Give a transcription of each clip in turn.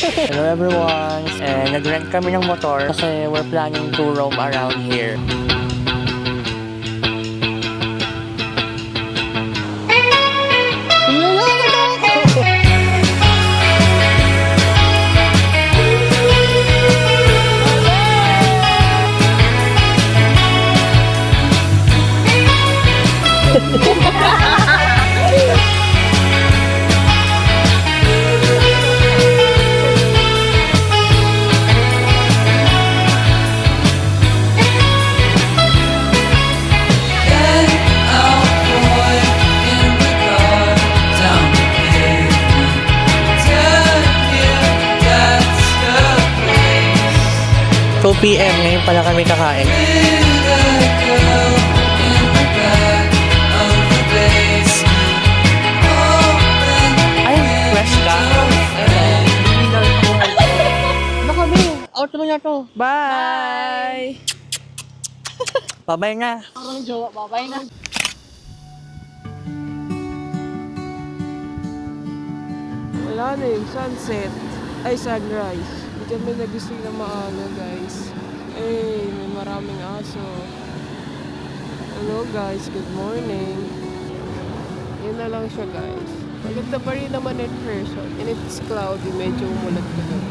Hello everyone! Nag-rent kami ng motor kasi we're planning to roam around here. PM, ngayon pala kami kakain. Ay, fresh ka? Ano kami? Outro na to. Bye! Bye-bye na. Parang jowa, babay na. Wala na yung sunset. Ay, sunrise. Hindi kami nagising na maaga, guys. May maraming aso. Hello, guys. Good morning. Yun na lang siya, guys. Maganda pa rin naman in person. And it's cloudy. Medyo umulat ka naman.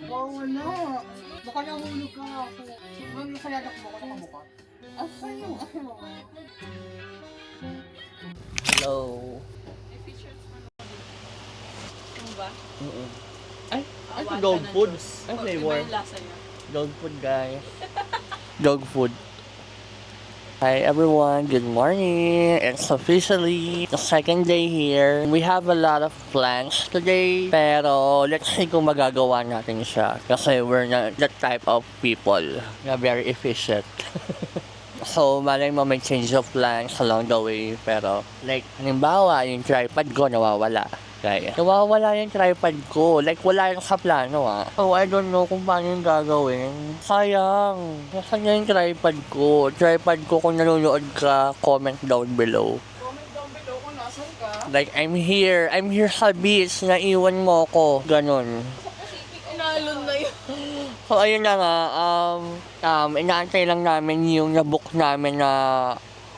Oo, wala. Baka nahulog ka ako. Ano kaya mo ko sa mukha? Asan yung ano? Hello. Ano ba? Ay, ito dog food. Ay, flavor. Dog food, guys. Dog food. Hi everyone, good morning. It's officially the second day here. We have a lot of plans today, pero let's see kung magagawa natin siya. Kasi we're not that type of people na very efficient. So, malay mo may change of plans along the way, pero like, halimbawa, yung tripod ko nawawala. Kaya, nawawala yung tripod ko. Like, wala yung sa plano So, I don't know kung paano yung gagawin. Sayang. Nasaan na yung tripod ko? Tripod ko kung nanonood ka, comment down below. Comment down below kung nasan ka. Like, I'm here sa beach. Naiwan mo ko. Ganon. Inalon na yun. So, ayun na nga. Inaantay lang namin yung nabook namin na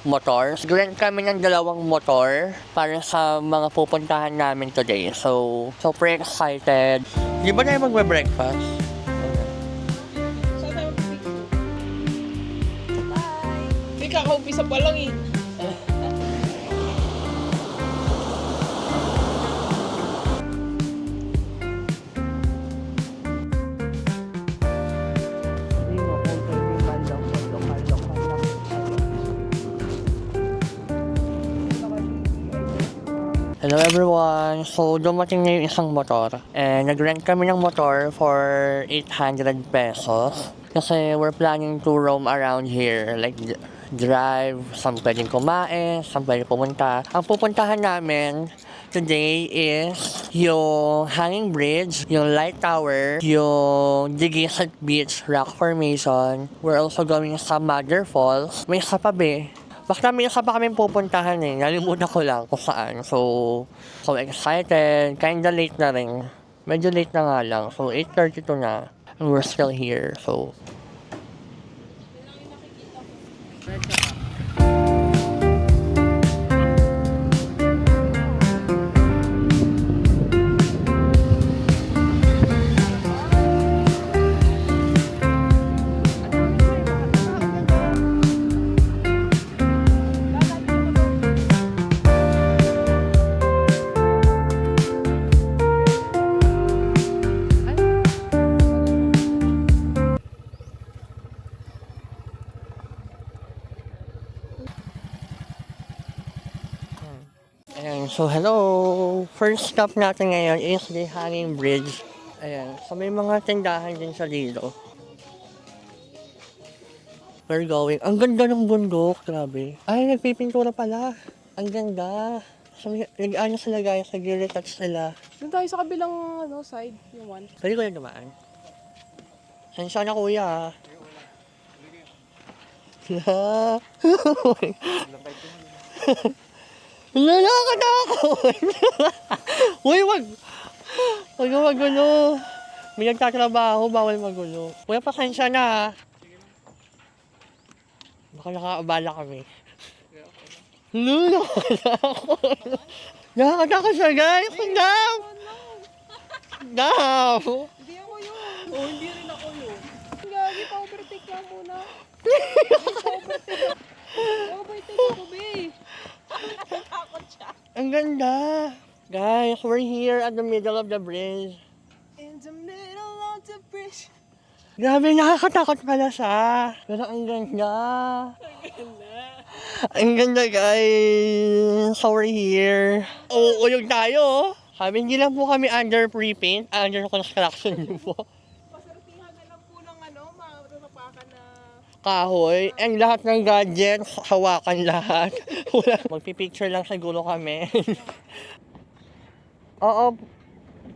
motor. Rent kami ng 2 motor para sa mga pupuntahan namin today. So, super excited. Di ba tayo magbe-breakfast? Saan tayo mag-picture? Bye! Hindi kaka-umpisa pa lang eh. Hello everyone! So, dumating na yung isang motor. And nag-rent kami ng motor for 800 pesos. Kasi we're planning to roam around here. Like, drive, saan pwedeng kumain, saan pwedeng pumunta. Ang pupuntahan namin today is yung Hanging Bridge, yung Light Tower, yung Digisat Beach Rock Formation. We're also going sa Mother Falls. May isa pa ba? Basta may isa pa kaming pupuntahan eh. Nalimutan ko lang kung saan. So excited. Kinda late na rin. Medyo late na nga lang. So, 8:32 na. And we're still here. So, ayan. So, hello! First stop natin ngayon is the Hanging Bridge. Ayan. So, may mga tindahan din sa dito. We're going. Ang ganda ng bundok. Grabe. Ay, nagpipintura pala. Ang ganda. So, nag-ano sila guys. Nag-retouch sila. Doon tayo sa kabilang side, yung one. Pwede ko yung dumaan. Hensya na kuya. Nakakatakot. Uy, wag. Huwag ka magulo. May nagtatrabaho, bawal magulo. Kuya, pasensya na ha. Baka nakaabala kami. Nakakatakot. Nakakatakot siya, guys. Stop! Stop! Hindi ako yun. Oh, hindi rin ako yun. Gagi, pa-overtake lang muna. Overtake ako, be. Natatakot siya. Ang ganda. Guys, we're here at the middle of the bridge. In the middle of the bridge. Grabe, nakakatakot pala siya. Pero ang ganda. Ang ganda, guys. So we're here. Uuyog tayo. Sabi, hindi lang po kami under pre-paint, under construction po. Pasartihan na lang po ng matapakan na... Kahoy, and lahat ng gadgets, hawakan lahat. Magpipicture lang siguro kami. Oo,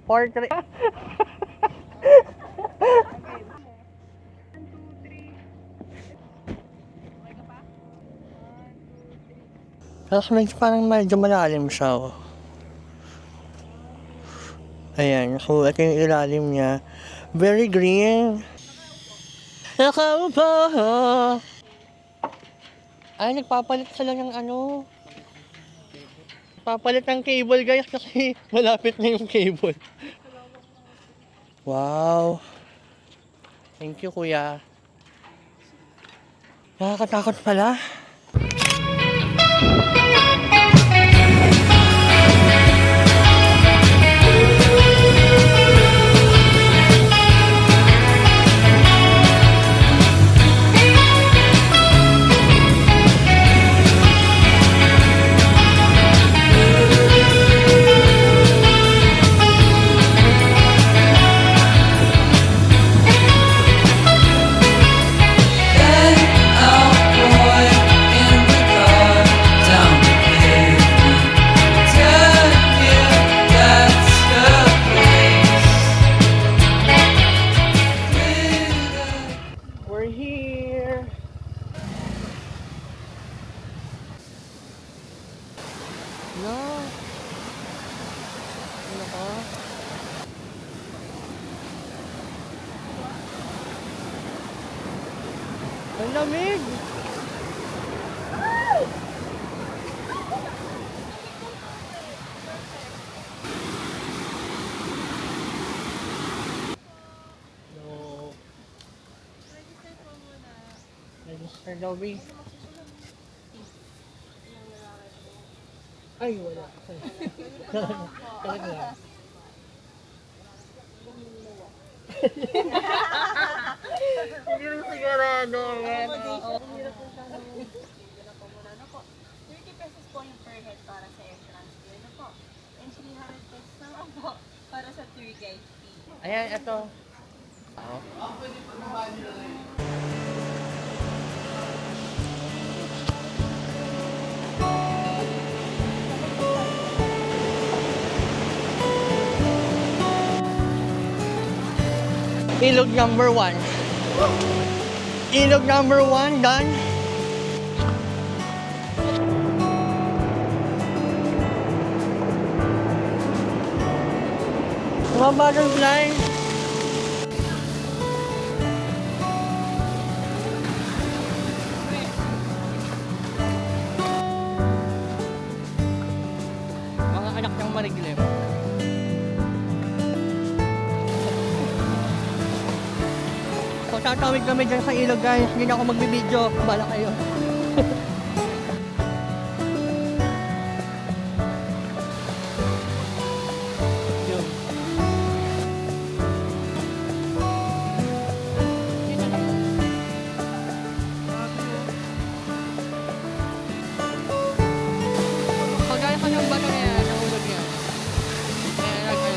portrait. Tapos parang medyo malalim siya. Oh. Ayan, so ito yung ilalim niya. Very green. Nakaupo. Ay, nagpapalit sila ng ano. Papalit ng cable, guys, kasi malapit na yung cable. Wow. Thank you, kuya. Nakakatakot pala. We're here. No. Ano ka? Ang lamig. No. Register daw, B. Ay, wala. Talaga. Hindi rin sigurado. 30 pesos po yung per head para sa entrance fee. Ano po? And 300 pesos naman po para sa tour guide fee. Ayan, ito. Ilog number 1. Ilog number 1, done. Mga butterfly. Mga anak ng Mariglim. So, tatawid kami dyan sa ilog, guys. Hindi na ako magbibideo. Bala kayo. Yun. Dito na po. So, guys, anong bato na yan? Ang ulog niya. Ayan, ayan.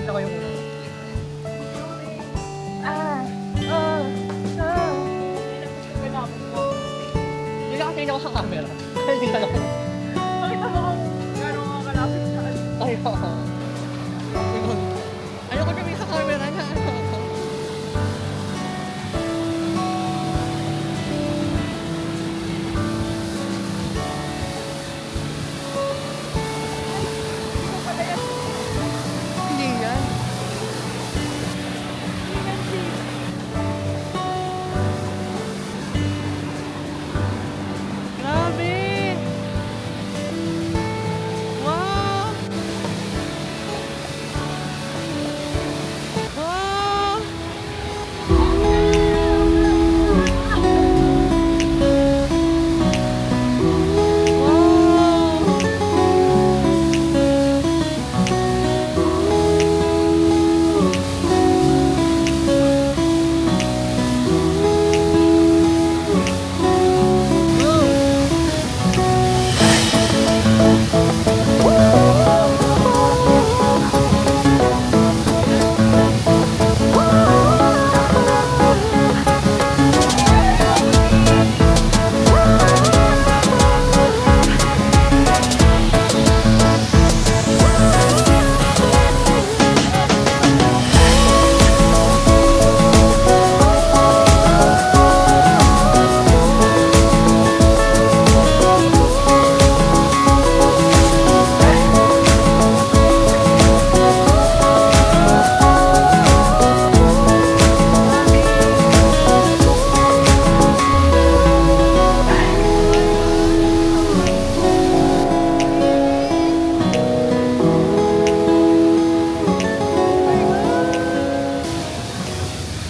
Pakita ko yung Hindi na kasi ako sa camera. Hindi ka lang. Pakita mo kung gano'n ka kalapit sa Ay, oo. Ayoko kami sa camera na. Hindi yan. Grabe! Wow! Wow! Wow!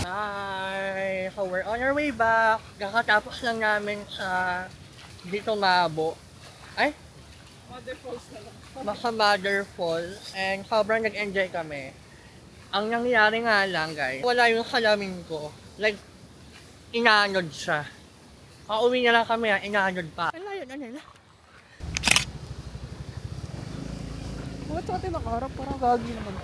Hi! So we're on our way back. Kakatapos lang namin sa dito Mabo. Ay, Waterfalls na lang. baka Mother Falls. And sobrang nag-enjoy kami. Ang nangyari nga lang guys, wala yung salamin ko. Like, inanod siya. Pauwi na lang kami, inanod pa. Ano yun, ano yun? Bakit sa atin nakaharap? Parang gagi naman.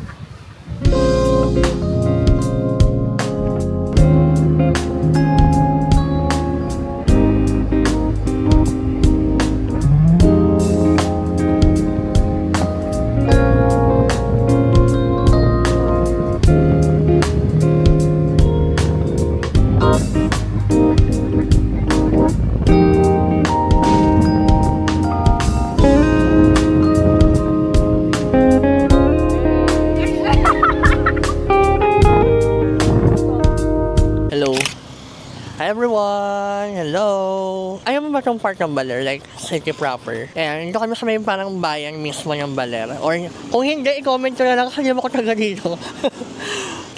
Hello. Hi everyone! Hello! Ayaw mo ba itong part ng Baler? Like, city proper? Ayan, dito kami sa may parang bayan mismo ng Baler. Or, kung hindi, i-comment ko na lang kasi hindi ako taga dito.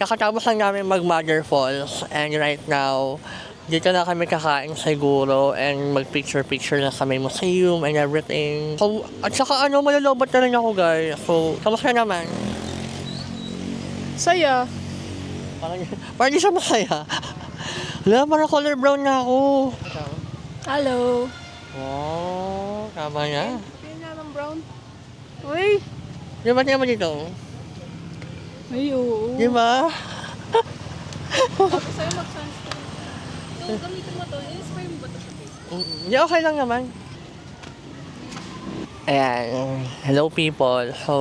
Kakatapos lang namin mag-Mother Falls. And right now, dito na kami kakain siguro and mag-picture-picture na sa may museum and everything. So, at saka ano, malulobot na rin ako guys. So, kamusta naman? Saya! Parang di siya masaya. Wala, parang color brown na ako. Hello! Oh, tama na. Kaya nga ng brown. Uy! Di ba tingnan mo dito? Ay, oo. Di ba? Tapos sa'yo mag-sunscreen. So, gamitin mo to. In-spray mo ba to sa face? Hindi, okay lang naman. Ayan. Hello people. So,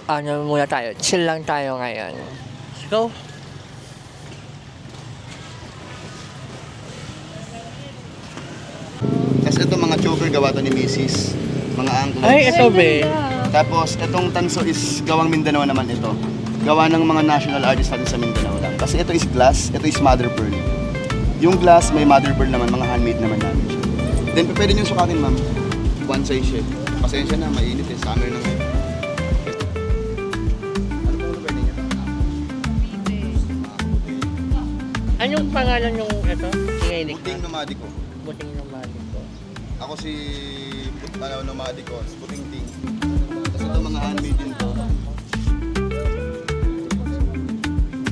ano muna tayo? Chill lang tayo ngayon. Let's go. Kasi ito mga choker gawa to ni Mrs. Mga angkla. Ay, ito be. Tapos itong tanso is gawang Mindanao naman ito. Gawa ng mga national artists natin sa Mindanao lang. Kasi ito is glass, ito is mother pearl. Yung glass may mother pearl naman, mga handmade naman namin siya. Then pwede nyo sukatin ma'am. One size siya. Pasensya na, mainit eh. Summer na ngayon. Ano po pwede nyo? Anong pangalan yung ito? Kinilig Puting nomadico. Buting nomadic ko. Ako si nomadico, puting ting. Tapos ito mga handmade din to.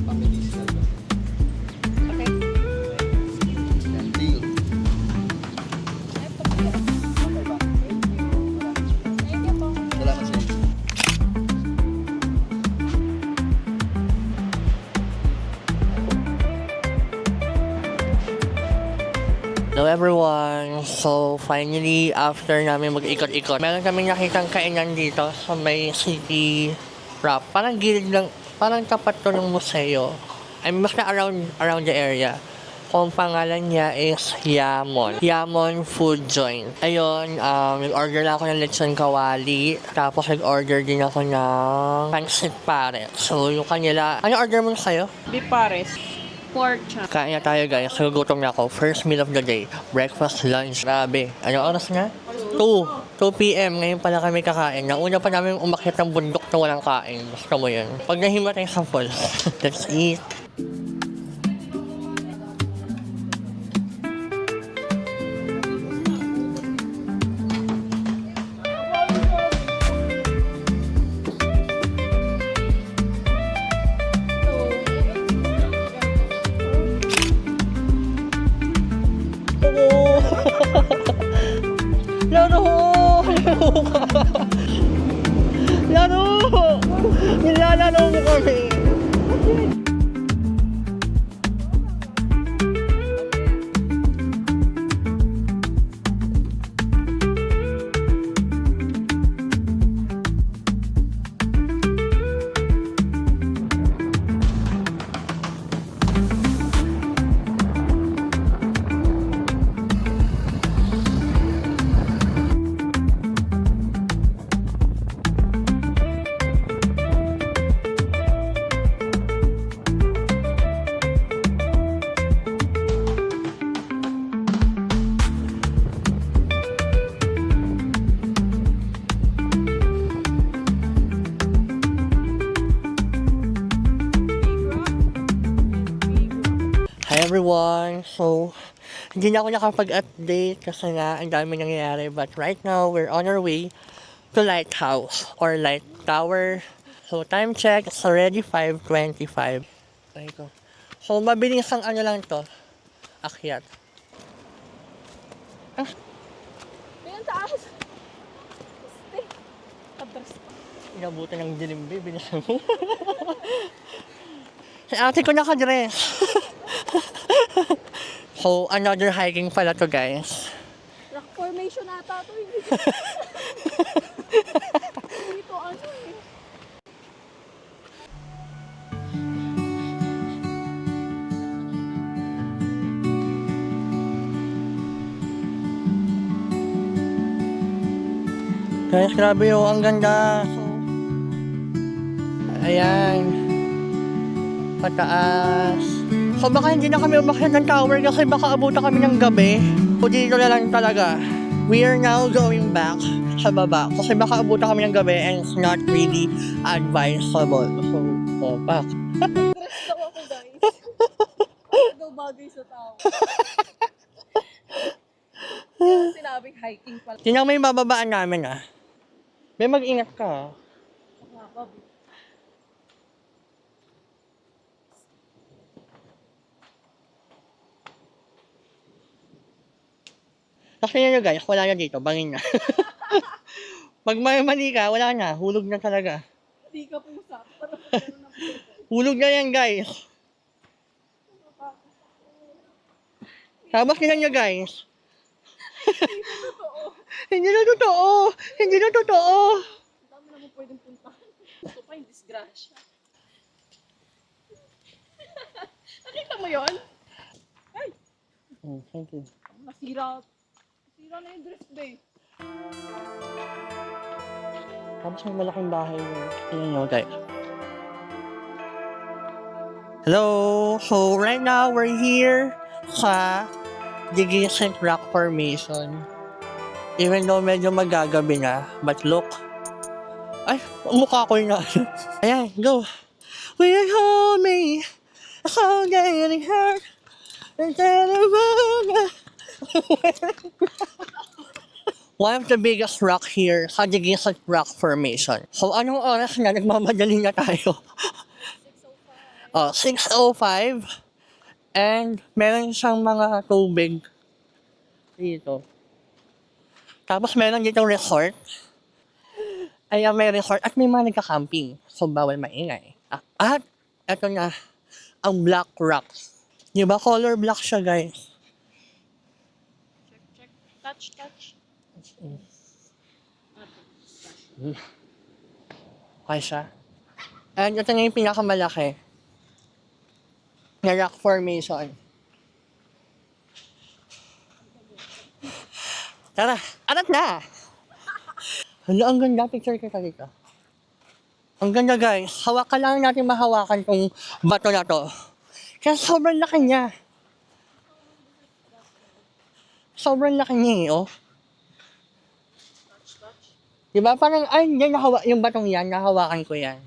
Pang-medicinal to. Okay. Yan, ting. Salamat sa inyo. everyone! So finally, after namin mag-ikot-ikot, meron kaming nakitang kainan dito sa may city wrap. Parang gilid lang, parang tapat to ng museo. I mean, basta around the area. Kung pangalan niya is Yamon. Yamon Food Joint. Ayun, nag-order lang ako ng lechon kawali. Tapos nag-order din ako ng pancit pare. So yung kanila, ano order mo sa'yo? Beef pares. Pork chop. Kain na tayo guys, nagugutom na ako. First meal of the day, breakfast, lunch. Grabe. Ano oras na? 2 p.m. Ngayon pala kami kakain. Nauna pa namin umakyat ng bundok na walang kain. Gusto mo yun. Pag nahimatay sa full, let's eat. Laro! Laro! Nilalaro mo kami! Hi everyone! So, hindi na ako nakapag-update kasi nga ang dami nangyayari. But right now, we're on our way to Lighthouse or Light Tower. So, time check, it's already 5:25. Ito. So, mabilis ang ano lang to. Akyat. Ayun, taas. Abras pa. Inabutan ng dilim, babe. Bilisan mo. Si ate ko nakadress. So, another hiking pala to, guys. Rock formation ata to. Hindi ito ano eh. Guys, grabe yung ang ganda. So, ayan. Pataas. So baka hindi na kami umakyat ng tower kasi baka abutan kami ng gabi. So dito na lang talaga. We are now going back sa baba kasi baka abutan kami ng gabi and it's not really advisable. So, back. Dress daw ako guys. Ano daw bagay sa tao. Kaya sinabing hiking pala. Tingnan mo yung bababaan namin ah. May mag-ingat ka. Kasi nyo guys, wala na dito, bangin na. Pag may mali ka, wala na, hulog na talaga. Hindi ka pusa. Parang gano'n na pusa. Hulog na yan guys. Tapos tingnan nyo guys. Hindi na totoo. Hindi na totoo. Ang dami naman pwedeng puntahan. Ito pa yung disgrasya. Nakita mo yun? Ay! Oh, thank you. Nasira. Nasira na yung dress ba eh. Tapos may malaking bahay yun. Tingnan nyo guys. Hello! So right now, we're here sa Digisent Rock Formation. Even though medyo magagabi na, but look. Ay, ang mukha ko yun na. Ayan, go. Will you hold me? I'm getting hurt. One of the biggest rock here sa Digisent Rock Formation. So, anong oras na? Nagmamadali na tayo. 6:05. And meron siyang mga tubig dito. Tapos meron ditong resort. Ayan, may resort at may mga nagka-camping. So, bawal maingay. At, eto na, ang Black Rocks. Di ba? Color black siya, guys. touch. Okay siya. And ito na yung pinakamalaki. Na rock formation. Tara, arat na! Hala, ang ganda. Picture kita dito. Ang ganda guys. Hawakan lang natin mahawakan tong bato na to. Kaya sobrang laki niya. Sobrang laki niya eh, oh. Diba? Parang, ay, hindi, yung batong yan, nahawakan ko yan.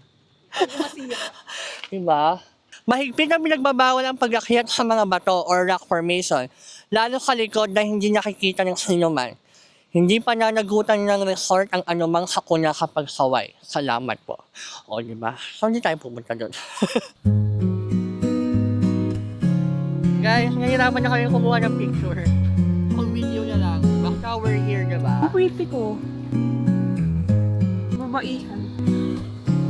Diba? Mahigpit na pinagbabawal ang pag-akyat sa mga bato or rock formation, lalo sa likod na hindi nakikita ng sinuman. Hindi pananagutan ng resort ang anumang sakuna kapag saway. Salamat po. O, diba? So, hindi tayo pumunta doon. Guys, nahirapan na kami kumuha ng picture. Kung video na lang. Basta we're here, diba? Ang pretty ko. Mabaihan.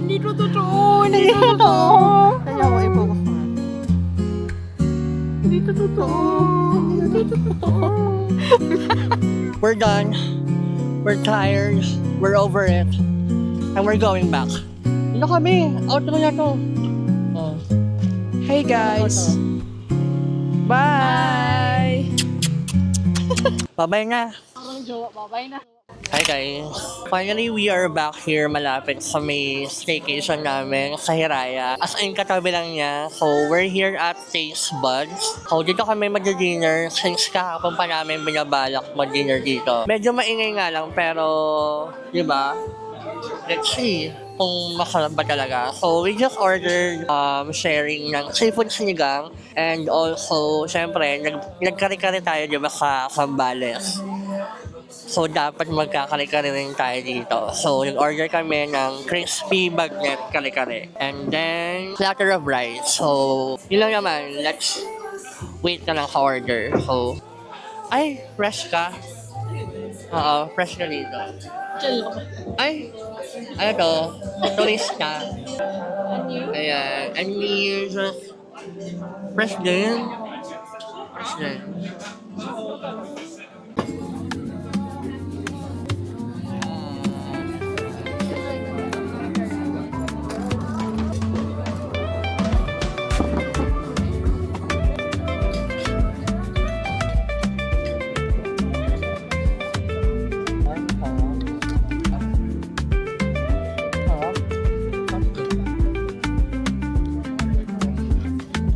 Hindi to totoo! Hindi to totoo! Kaya ko i-focus ko. Hindi to totoo! Hindi to totoo! We're done. We're tired. We're over it. And we're going back. Ano kami? Outro na to. Oh. Hey guys! Bye! Bye-bye na. Parang jowa, babay na. Hi guys. Finally, we are back here malapit sa may staycation namin sa Hiraya. As in, katabi lang niya. So, we're here at Taste Buds. So, dito kami mag-dinner since kahapon pa namin binabalak mag-dinner dito. Medyo maingay nga lang pero, di ba? Let's see kung masarap ba talaga. So, we just ordered sharing ng seafood sinigang and also, syempre, nagkari-kari tayo, di ba, sa Zambales. So, dapat magkakari-kari rin tayo dito. So, nag-order kami ng crispy bagnet kari-kari. And then, platter of rice. So, yun lang naman. Let's wait na lang sa order. So, ay, fresh ka? Oo, fresh ka dito. Ay, ano to? Turista. Ayan. And we just fresh din. Fresh din.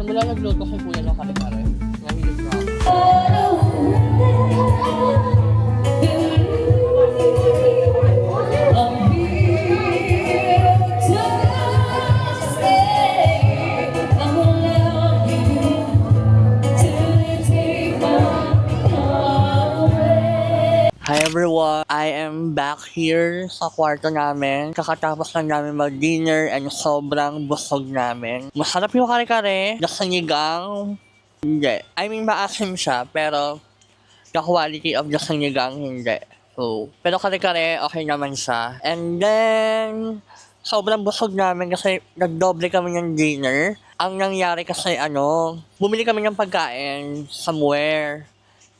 Simula nagluto si Kuya ng kare-kare. Nahilig na ako. Hi everyone! I am back here sa kwarto namin. Kakatapos lang namin mag-dinner and sobrang busog namin. Masarap yung kare-kare. The sinigang, hindi. I mean, maasim siya, pero the quality of the sinigang, hindi. So, pero kare-kare, okay naman siya. And then, sobrang busog namin kasi nagdoble kami ng dinner. Ang nangyari kasi bumili kami ng pagkain somewhere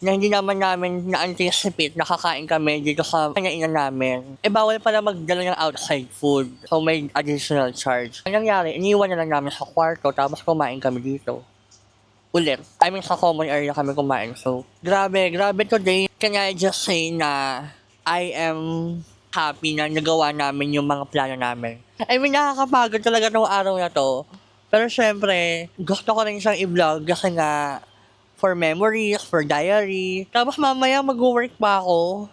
na hindi naman namin na-anticipate na kakain kami dito sa kanainan namin. Bawal pala magdala ng outside food. So, may additional charge. Ang nangyari, iniwan na lang namin sa kwarto tapos kumain kami dito. Ulit. I mean, sa common area kami kumain. So, grabe today. Can I just say na I am happy na nagawa namin yung mga plano namin. I mean, nakakapagod talaga ng araw na to. Pero syempre, gusto ko rin siyang i-vlog kasi nga for memories, for diary. Tapos mamaya mag-work pa ako.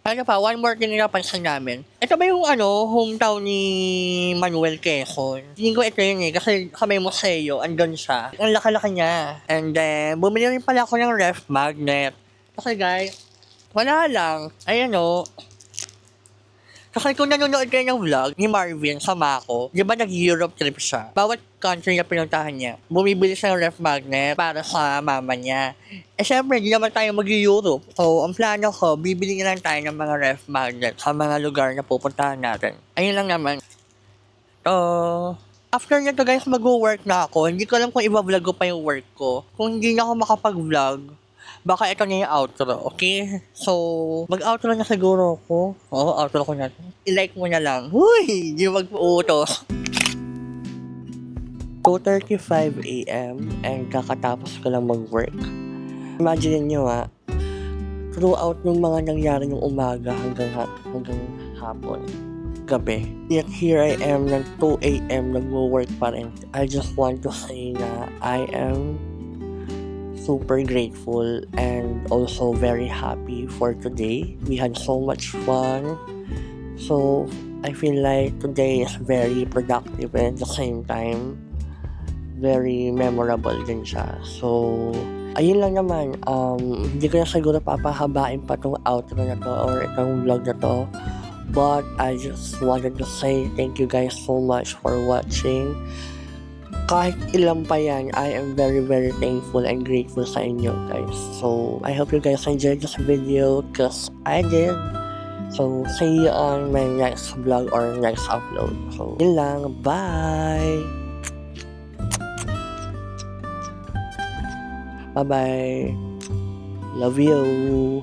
Ano pa, one more thing na napansin namin. Ito ba yung hometown ni Manuel Quezon? Hindi ko ito yun kasi sa may museo, andun siya. Ang laki-laki niya. And then, bumili rin pala ako ng ref magnet. Kasi guys, wala lang. Ayan Kasi kung nanonood kayo ng vlog ni Marvin sa Mako, di ba nag-Europe trip siya? Bawat country na pinuntahan niya, bumibili siya ng ref magnet para sa mama niya. Syempre, di naman tayo mag-Europe. So, ang plano ko, bibili na lang tayo ng mga ref magnet sa mga lugar na pupuntahan natin. Ayun lang naman. After nito guys, mag-work na ako. Hindi ko alam kung i-vlog ko pa yung work ko. Kung hindi na ako makapag-vlog, Baka ito na yung outro, okay? So, mag-outro na siguro ako. Oo, outro ko na. I-like mo na lang. Huy! Di mag-uutos. 2:35 a.m. and kakatapos ko lang mag-work. Imagine nyo throughout yung mga nangyari ng umaga hanggang hapon, gabi. Yet here I am ng 2 a.m. nag-work pa rin. I just want to say na I am super grateful and also very happy for today. We had so much fun. So, I feel like today is very productive and at the same time, very memorable din siya. So, ayun lang naman. Hindi ko na siguro papahabain pa tong outro na to or itong vlog na to. But I just wanted to say thank you guys so much for watching. Kahit ilan pa yan, I am very very thankful and grateful sa inyo guys. So, I hope you guys enjoyed this video because I did. So, see you on my next vlog or next upload. So, yun lang. Bye! Bye-bye! Love you!